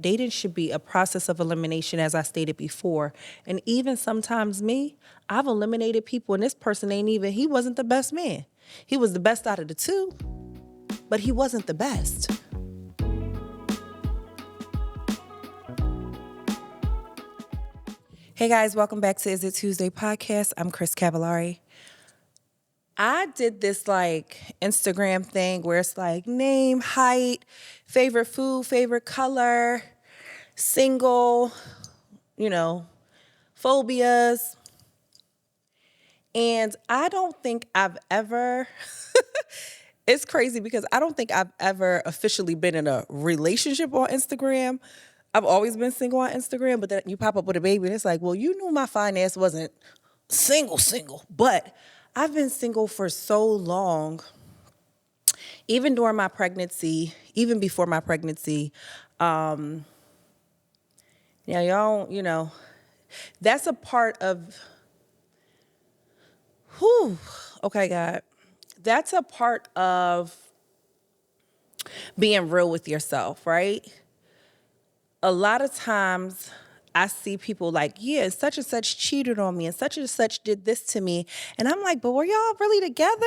Dating should be a process of elimination, as I stated before. And even sometimes I've eliminated people, and this person he wasn't the best man. He was the best out of the two, but he wasn't the best. Hey guys, welcome back to Is It Tuesday podcast. I'm Cris Cavallari. I did this Instagram thing where it's name, height, favorite food, favorite color, single, phobias. And I don't think I've ever, it's crazy because I don't think I've ever officially been in a relationship on Instagram. I've always been single on Instagram, but then you pop up with a baby and it's well, you knew my fine ass wasn't single. But I've been single for so long, even during my pregnancy, even before my pregnancy. That's a part of, okay, God. That's a part of being real with yourself, right? A lot of times I see people such and such cheated on me and such did this to me. And I'm but were y'all really together?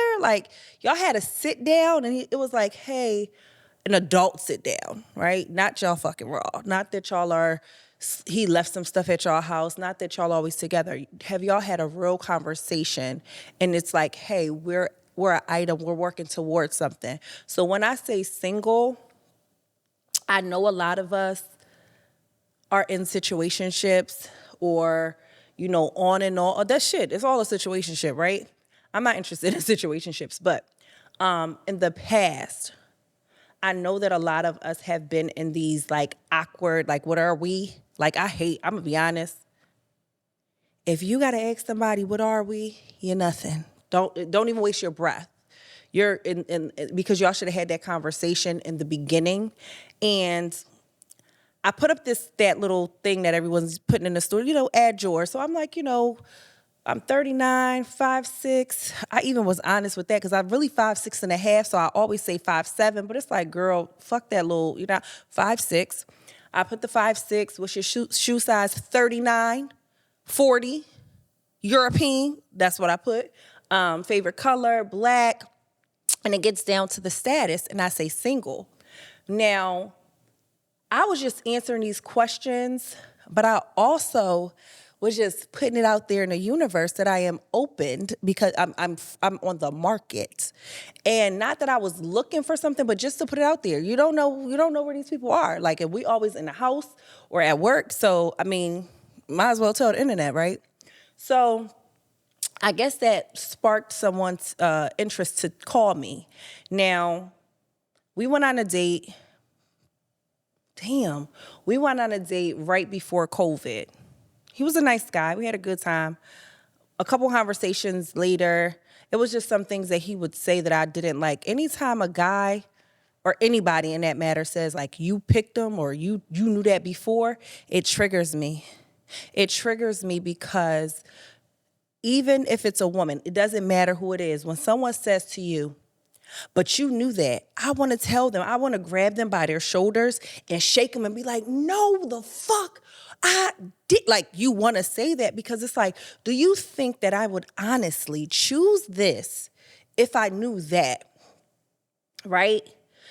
Y'all had to sit down and it was hey, an adult sit down, right? Not y'all fucking raw. Not that he left some stuff at y'all house. Not that y'all always together. Have y'all had a real conversation? And it's hey, we're an item. We're working towards something. So when I say single, I know a lot of us are in situationships or, on and on. Oh, that shit, it's all a situationship, right? I'm not interested in situationships, but in the past, I know that a lot of us have been in these awkward, what are we? I'm gonna be honest. If you gotta ask somebody, what are we? You're nothing. Don't even waste your breath. You're in because y'all should have had that conversation in the beginning. And I put up that little thing that everyone's putting in the story, add yours. So I'm I'm 39, 5'6". I even was honest with that because I'm really 5'6.5", so I always say 5'7", but it's girl, fuck that little, 5'6". I put the 5'6", what's your shoe size? 39, 40, European, that's what I put. Favorite color, black, and it gets down to the status, and I say single. Now, I was just answering these questions, but I also was just putting it out there in the universe that I am opened because I'm on the market. And not that I was looking for something, but just to put it out there. You don't know where these people are. If we always in the house or at work. So, might as well tell the internet, right? So I guess that sparked someone's interest to call me. Now, we went on a date. We went on a date right before COVID. He was a nice guy. We had a good time. A couple conversations later, it was just some things that he would say that I didn't like. Anytime a guy or anybody in that matter says you picked him or you knew that before, it triggers me. It triggers me because even if it's a woman, it doesn't matter who it is. When someone says to you, but you knew that, I want to tell them, I want to grab them by their shoulders and shake them and be no, the fuck, I did. You want to say that because it's do you think that I would honestly choose this if I knew that, right?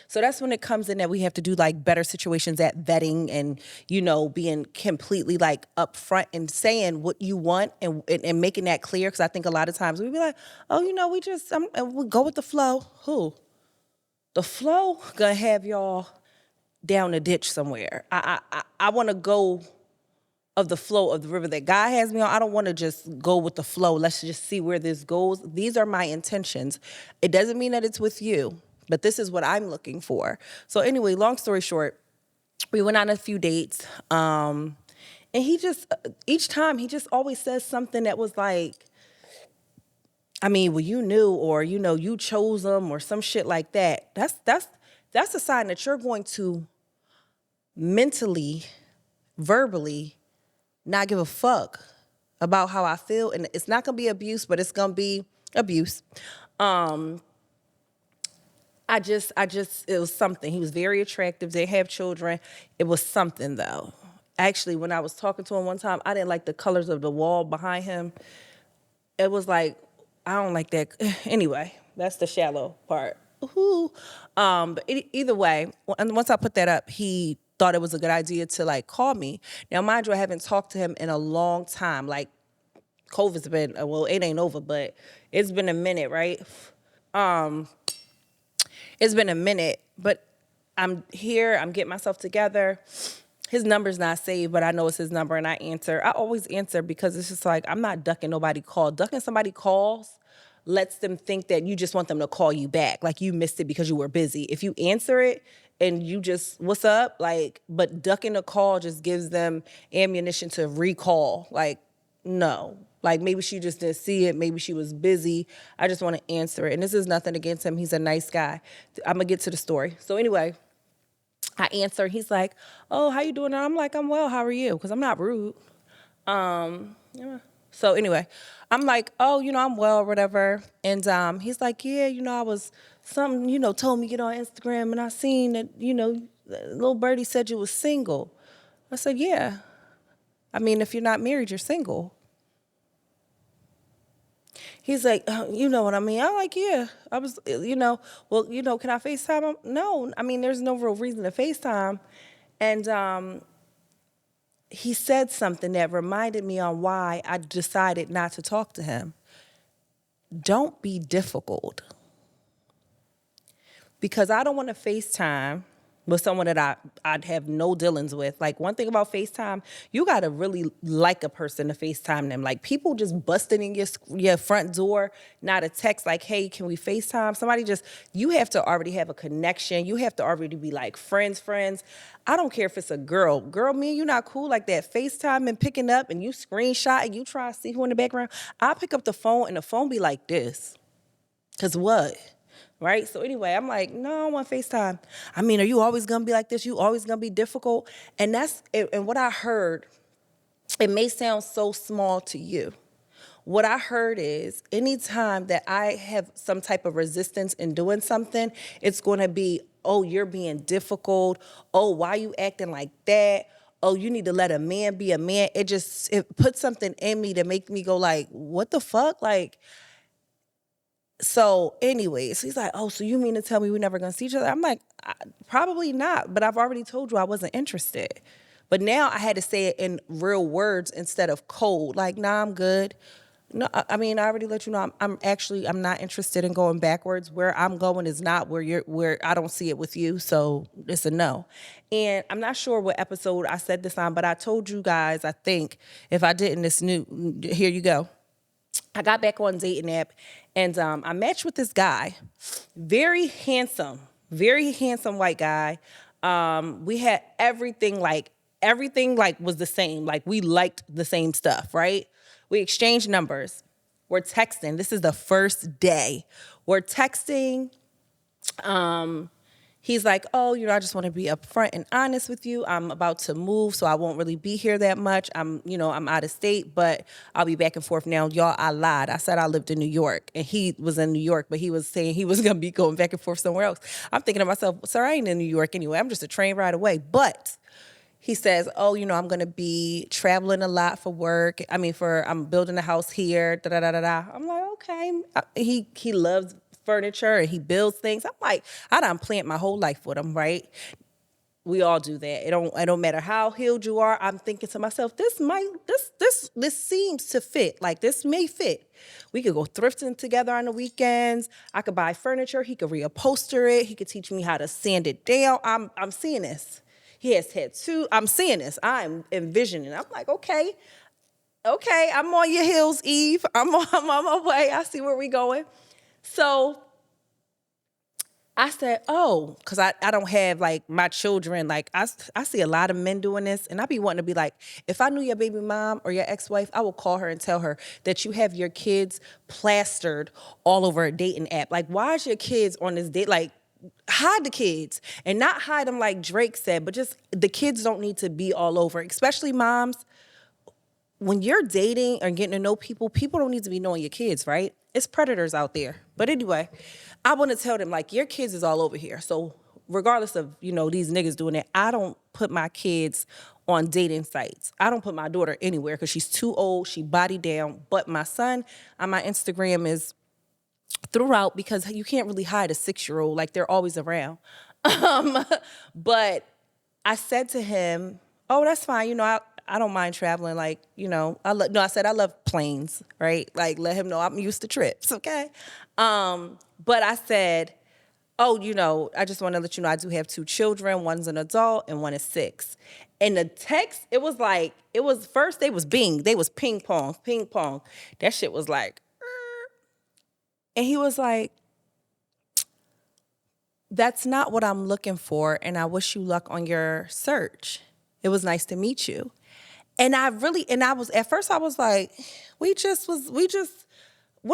So that's when it comes in that we have to do better situations at vetting and, being completely upfront and saying what you want and making that clear. Cause I think a lot of times we'd be we go with the flow. The flow gonna have y'all down a ditch somewhere. I want to go of the flow of the river that God has me on. I don't want to just go with the flow. Let's just see where this goes. These are my intentions. It doesn't mean that it's with you, but this is what I'm looking for. So anyway, long story short, we went on a few dates. And he just, each time he just always says something that was well, you knew, or, you chose them or some shit like that. That's a sign that you're going to mentally, verbally not give a fuck about how I feel. And it's not going to be abuse, but it's going to be abuse. it was something. He was very attractive. They have children. It was something though. Actually, when I was talking to him one time, I didn't like the colors of the wall behind him. It was like, I don't like that. Anyway, that's the shallow part. Ooh. But either way, once I put that up, he thought it was a good idea to like call me. Now, mind you, I haven't talked to him in a long time. Like, COVID's been, well, it ain't over, but it's been a minute, right? It's been a minute, but I'm here, I'm getting myself together. His number's not saved, but I know it's his number and I answer. I always answer because it's just like, I'm not ducking nobody call. Ducking somebody calls lets them think that you just want them to call you back. Like you missed it because you were busy. If you answer it and you just, what's up? Like, but ducking a call just gives them ammunition to recall. Like, no. Like maybe she just didn't see it. Maybe she was busy. I just want to answer it. And this is nothing against him. He's a nice guy. I'm going to get to the story. So anyway, I answer. He's like, oh, how you doing? And I'm like, I'm well. How are you? Because I'm not rude. Yeah. So anyway, I'm like, oh, I'm well or whatever. And he's like, yeah, I was something, told me get on Instagram and I seen that, little birdie said you was single. I said, yeah. I mean, if you're not married, you're single. He's like, you know what I mean? I'm like, yeah. I was, well, can I FaceTime him? No. I mean, there's no real reason to FaceTime. And he said something that reminded me on why I decided not to talk to him. Don't be difficult. Because I don't want to FaceTime with someone that I'd have no dealings with. Like one thing about FaceTime, you got to really like a person to FaceTime them. Like people just busting in your front door, not a text like, hey, can we FaceTime? You have to already have a connection. You have to already be like friends. I don't care if it's a girl. Girl, me and you not cool like that. FaceTime and picking up and you screenshot and you try to see who in the background. I pick up the phone and the phone be like this. Cause what? Right? So anyway, I'm like, no, I want FaceTime. I mean, are you always going to be like this? You always going to be difficult? And and what I heard, it may sound so small to you. What I heard is anytime that I have some type of resistance in doing something, it's going to be, oh, you're being difficult. Oh, why you acting like that? Oh, you need to let a man be a man. It puts something in me to make me go like, what the fuck? Like, so anyways, he's like, oh, so you mean to tell me we're never going to see each other? I'm like, probably not, but I've already told you I wasn't interested. But now I had to say it in real words instead of cold. Like, nah, I'm good. No, I mean, I already let you know I'm not interested in going backwards. Where I'm going is not where I don't see it with you. So it's a no. And I'm not sure what episode I said this on, but I told you guys, I think, if I didn't, it's new. Here you go. I got back on dating app and I matched with this guy, very handsome white guy. We had everything like was the same. Like we liked the same stuff, right? We exchanged numbers. We're texting. This is the first day. We're texting. He's like, oh, I just want to be upfront and honest with you. I'm about to move, so I won't really be here that much. I'm out of state, but I'll be back and forth now. Y'all, I lied. I said I lived in New York, and he was in New York, but he was saying he was going to be going back and forth somewhere else. I'm thinking to myself, sir, I ain't in New York anyway. I'm just a train ride away. But he says, oh, I'm going to be traveling a lot for work. I'm building a house here, da-da-da-da-da. I'm like, okay. He loves furniture and he builds things. I'm like, I done planned my whole life with him, right? We all do that. It don't matter how healed you are. I'm thinking to myself, this seems to fit. Like this may fit. We could go thrifting together on the weekends. I could buy furniture. He could reupholster it. He could teach me how to sand it down. I'm seeing this. He has tattoos. I'm seeing this. I'm envisioning. I'm like, okay, I'm on your heels, Eve. I'm on my way. I see where we going. So I said, oh, because I don't have like my children. Like I see a lot of men doing this and I be wanting to be like, if I knew your baby mom or your ex-wife, I would call her and tell her that you have your kids plastered all over a dating app. Like, why is your kids on this date? Like, hide the kids and not hide them like Drake said, but just the kids don't need to be all over, especially moms. When you're dating or getting to know people don't need to be knowing your kids, right? It's predators out there. But anyway, I want to tell them, like, your kids is all over here. So regardless of, these niggas doing it, I don't put my kids on dating sites. I don't put my daughter anywhere because she's too old. She body down. But my son on my Instagram is throughout because you can't really hide a 6-year-old. Like, they're always around. But I said to him, oh, that's fine. I don't mind traveling. Like, I said I love planes, right? Like, let him know I'm used to trips, okay? But I said, oh, I just want to let you know I do have 2 children. One's an adult and one is 6. In the text, first they was ping pong. That shit was like, and he was like, that's not what I'm looking for, and I wish you luck on your search. It was nice to meet you. And at first I was like, what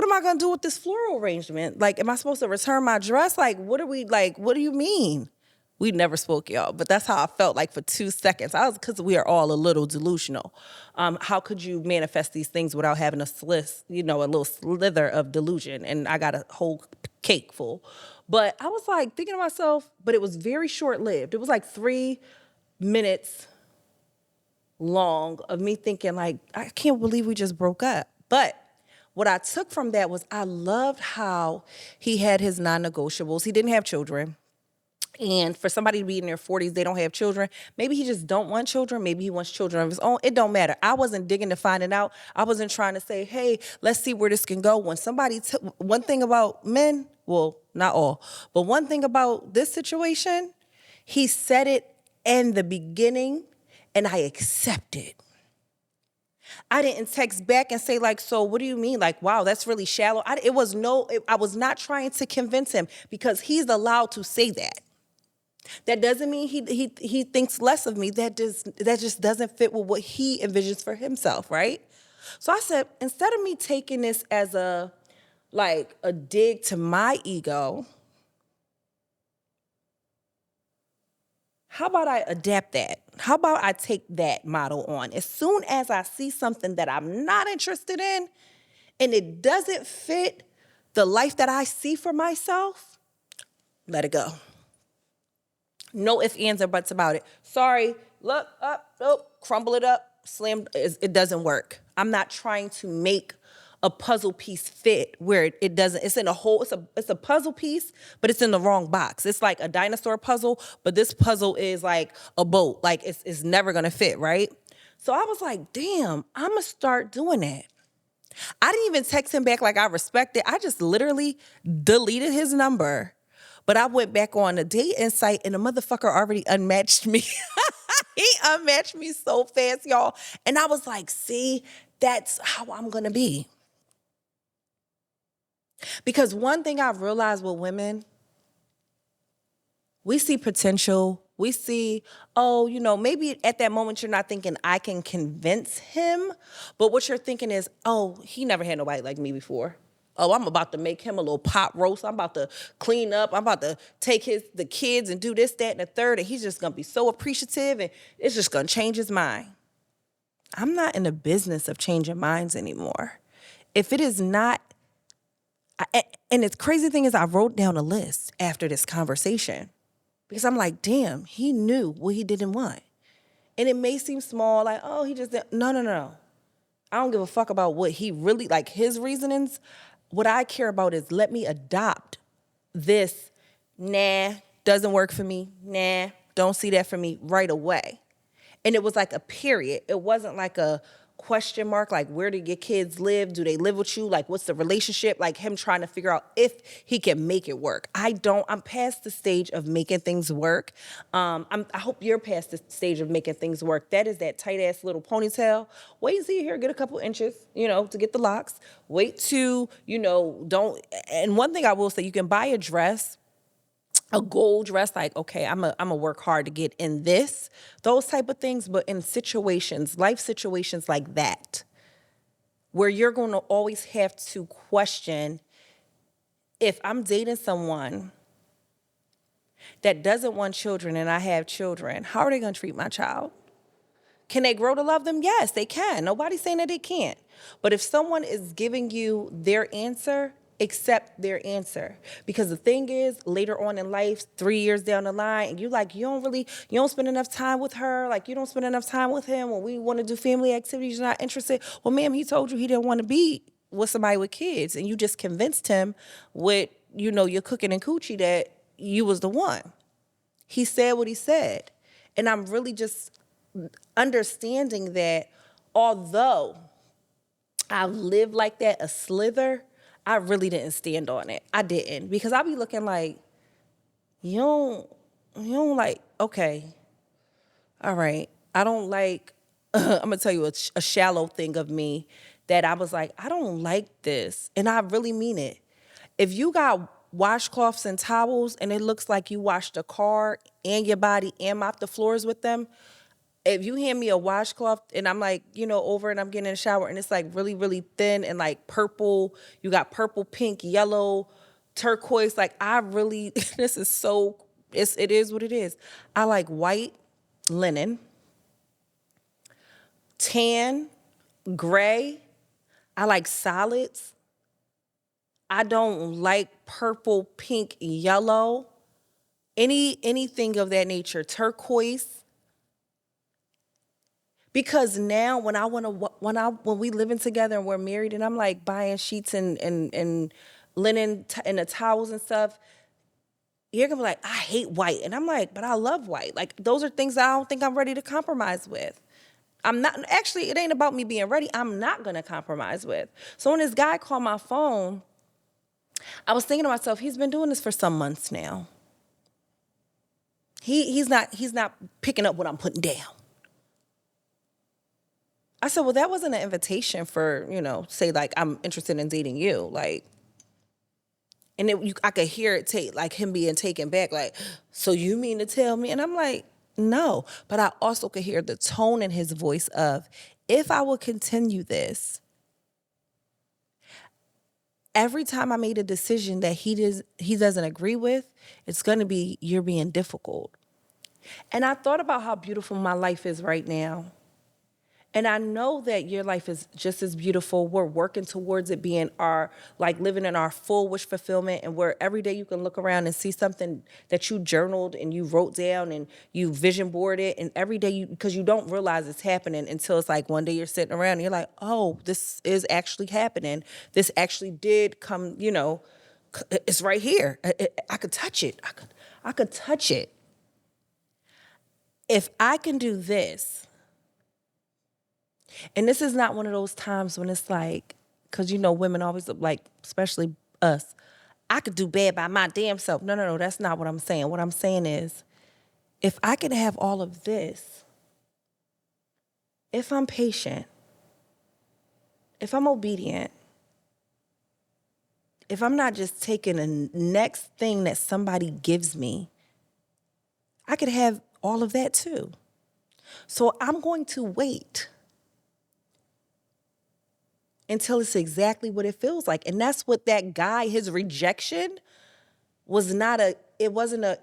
am I gonna do with this floral arrangement? Like, am I supposed to return my dress? Like, what do you mean? We never spoke, y'all, but that's how I felt like for 2 seconds. Because we are all a little delusional. How could you manifest these things without having a little slither of delusion? And I got a whole cake full. But I was like thinking to myself, but it was very short-lived. It was like 3 minutes long of me thinking like, I can't believe we just broke up. But what I took from that was I loved how he had his non-negotiables. He didn't have children. And for somebody to be in their 40s, they don't have children. Maybe he just don't want children. Maybe he wants children of his own. It don't matter. I wasn't digging to find it out. I wasn't trying to say, hey, let's see where this can go. When one thing about men, well, not all, but one thing about this situation, he said it in the beginning and I accepted. I didn't text back and say like, so what do you mean? Like, wow, that's really shallow. I was not trying to convince him because he's allowed to say that. That doesn't mean he thinks less of me. That just doesn't fit with what he envisions for himself, right? So I said, instead of me taking this as a dig to my ego, how about I adapt that? How about I take that model on? As soon as I see something that I'm not interested in and it doesn't fit the life that I see for myself, let it go. No ifs, ands, or buts about it. Sorry, look up, nope, crumble it up, slam, it doesn't work. I'm not trying to make a puzzle piece fit where it doesn't, it's in a whole, it's a puzzle piece, but it's in the wrong box. It's like a dinosaur puzzle, but this puzzle is like a boat. Like it's never gonna fit, right? So I was like, damn, I'm gonna start doing that. I didn't even text him back like I respect it. I just literally deleted his number. But I went back on a dating site and the motherfucker already unmatched me. He unmatched me so fast, y'all. And I was like, see, that's how I'm gonna be. Because one thing I've realized with women, we see potential. We see, maybe at that moment you're not thinking I can convince him, but what you're thinking is, oh, he never had nobody like me before. Oh, I'm about to make him a little pot roast. I'm about to clean up. I'm about to take the kids and do this, that, and the third, and he's just gonna be so appreciative and it's just gonna change his mind. I'm not in the business of changing minds anymore. If it is not, and the crazy thing is I wrote down a list after this conversation because I'm like, damn, he knew what he didn't want. And it may seem small, like, oh, he just didn't. No. I don't give a fuck about what he really, like his reasonings. What I care about is let me adopt this, nah, doesn't work for me, nah, don't see that for me right away. And it was like a period. It wasn't like a question mark, like where do your kids live? Do they live with you? Like what's the relationship? Like him trying to figure out if he can make it work. I'm past the stage of making things work. I hope you're past the stage of making things work. That is that tight ass little ponytail. Wait and see here, get a couple inches, to get the locks. Wait to, don't, and one thing I will say, you can buy a dress, a gold dress, like, okay, I'm a work hard to get in this, those type of things, but in life situations like that, where you're going to always have to question if I'm dating someone that doesn't want children and I have children, how are they going to treat my child? Can they grow to love them? Yes, they can. Nobody's saying that they can't. But if someone is giving you their answer, accept their answer. Because the thing is, later on in life, 3 years down the line, and you don't spend enough time with her, like you don't spend enough time with him. When we want to do family activities, you're not interested. Well, ma'am, he told you he didn't want to be with somebody with kids, and you just convinced him with, your cooking and coochie that you was the one. He said what he said. And I'm really just understanding that although I've lived like that, a slither, I really didn't stand on it. I didn't. Because I'll be looking like, you don't like, okay, all right. I don't like, I'm going to tell you a shallow thing of me that I was like, I don't like this. And I really mean it. If you got washcloths and towels and it looks like you washed a car and your body and mopped the floors with them, if you hand me a washcloth and I'm like, over and I'm getting in the shower and it's like really, really thin and like purple, you got purple, pink, yellow, turquoise, like I really, this is so, it is what it is. I like white linen, tan, gray. I like solids. I don't like purple, pink, yellow, anything of that nature, turquoise. Because now when we living together and we're married and I'm like buying sheets and linen and the towels and stuff, you're gonna be like, I hate white. And I'm like, but I love white. Like those are things that I don't think I'm ready to compromise with. I'm not, actually, it ain't about me being ready. I'm not gonna compromise with. So when this guy called my phone, I was thinking to myself, he's been doing this for some months now. He's not picking up what I'm putting down. I said, well, that wasn't an invitation for, say like, I'm interested in dating you. Like, and I could hear it like him being taken back. Like, so you mean to tell me? And I'm like, no. But I also could hear the tone in his voice of, if I would continue this, every time I made a decision that he doesn't agree with, it's going to be, you're being difficult. And I thought about how beautiful my life is right now. And I know that your life is just as beautiful. We're working towards it being living in our full wish fulfillment, and where every day you can look around and see something that you journaled and you wrote down and you vision boarded, and every day because you don't realize it's happening until it's like one day you're sitting around and you're like, oh, this is actually happening. This actually did come, it's right here. I could touch it. I could touch it. If I can do this, and this is not one of those times when it's like, because women always like, especially us, I could do bad by my damn self. No, that's not what I'm saying. What I'm saying is, if I can have all of this, if I'm patient, if I'm obedient, if I'm not just taking the next thing that somebody gives me, I could have all of that too. So I'm going to wait until it's exactly what it feels like. And that's what that guy, his rejection it wasn't a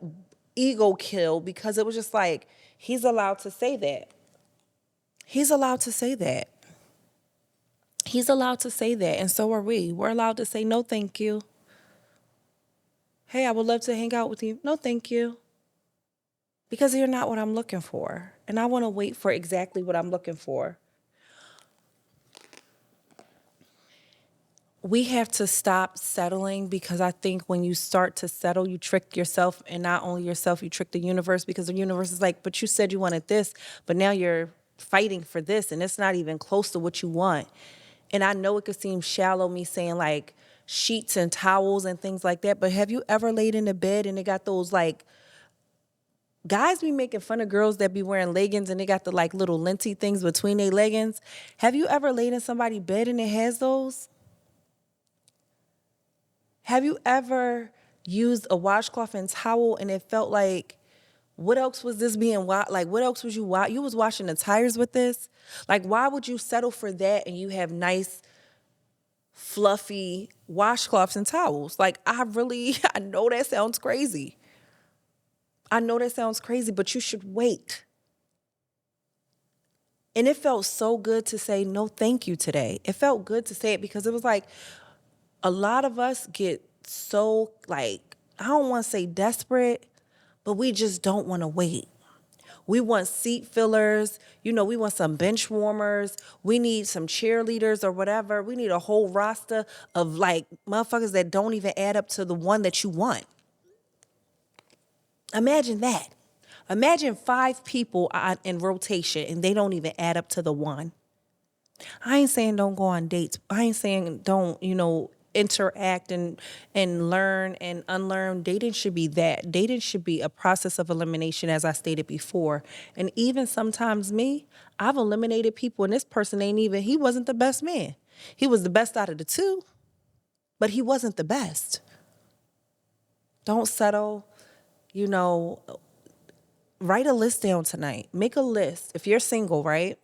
ego kill, because it was just like, he's allowed to say that. He's allowed to say that. He's allowed to say that. And so are we. We're allowed to say, no, thank you. Hey, I would love to hang out with you. No, thank you. Because you're not what I'm looking for. And I want to wait for exactly what I'm looking for. We have to stop settling, because I think when you start to settle, you trick yourself, and not only yourself, you trick the universe, because the universe is like, but you said you wanted this, but now you're fighting for this, and it's not even close to what you want. And I know it could seem shallow, me saying like sheets and towels and things like that, but have you ever laid in the bed and they got those like, guys be making fun of girls that be wearing leggings and they got the like little linty things between their leggings. Have you ever laid in somebody's bed and it has those? Have you ever used a washcloth and towel and it felt like, what else was this being like? What else was you was washing the tires with this? Like, why would you settle for that and you have nice, fluffy washcloths and towels? Like, I know that sounds crazy. I know that sounds crazy, but you should wait. And it felt so good to say no thank you today. It felt good to say it because it was like a lot of us get so like, I don't want to say desperate, but we just don't want to wait. We want seat fillers, we want some bench warmers, we need some cheerleaders or whatever. We need a whole roster of like motherfuckers that don't even add up to the one that you want. Imagine that. Imagine 5 people in rotation and they don't even add up to the one. I ain't saying don't go on dates. I ain't saying don't, interact and learn and unlearn. Dating should be that. Dating should be a process of elimination, as I stated before. And even sometimes I've eliminated people and this person he wasn't the best man. He was the best out of the 2, but he wasn't the best. Don't settle, write a list down tonight. Make a list. If you're single, right?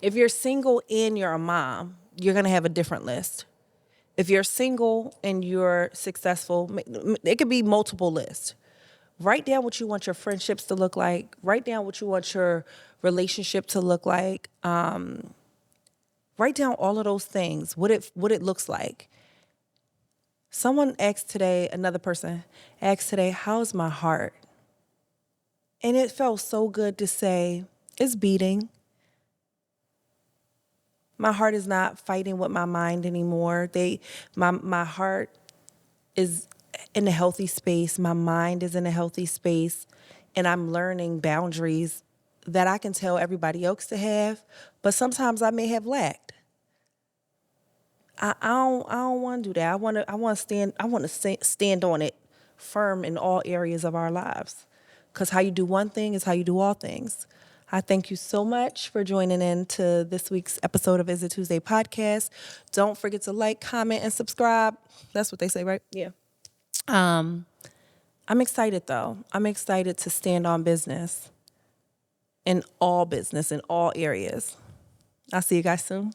If you're single and you're a mom, you're going to have a different list. If you're single and you're successful, it could be multiple lists. Write down what you want your friendships to look like. Write down what you want your relationship to look like. Write down all of those things, what it looks like. Another person asked today, how's my heart? And it felt so good to say, it's beating. My heart is not fighting with my mind anymore. My heart is in a healthy space. My mind is in a healthy space. And I'm learning boundaries that I can tell everybody else to have, but sometimes I may have lacked. I don't want to do that. I want to stand on it firm in all areas of our lives. Because how you do one thing is how you do all things. I thank you so much for joining in to this week's episode of Is It Tuesday podcast. Don't forget to like, comment, and subscribe. That's what they say, right? Yeah. I'm excited though. I'm excited to stand on business in all areas. I'll see you guys soon.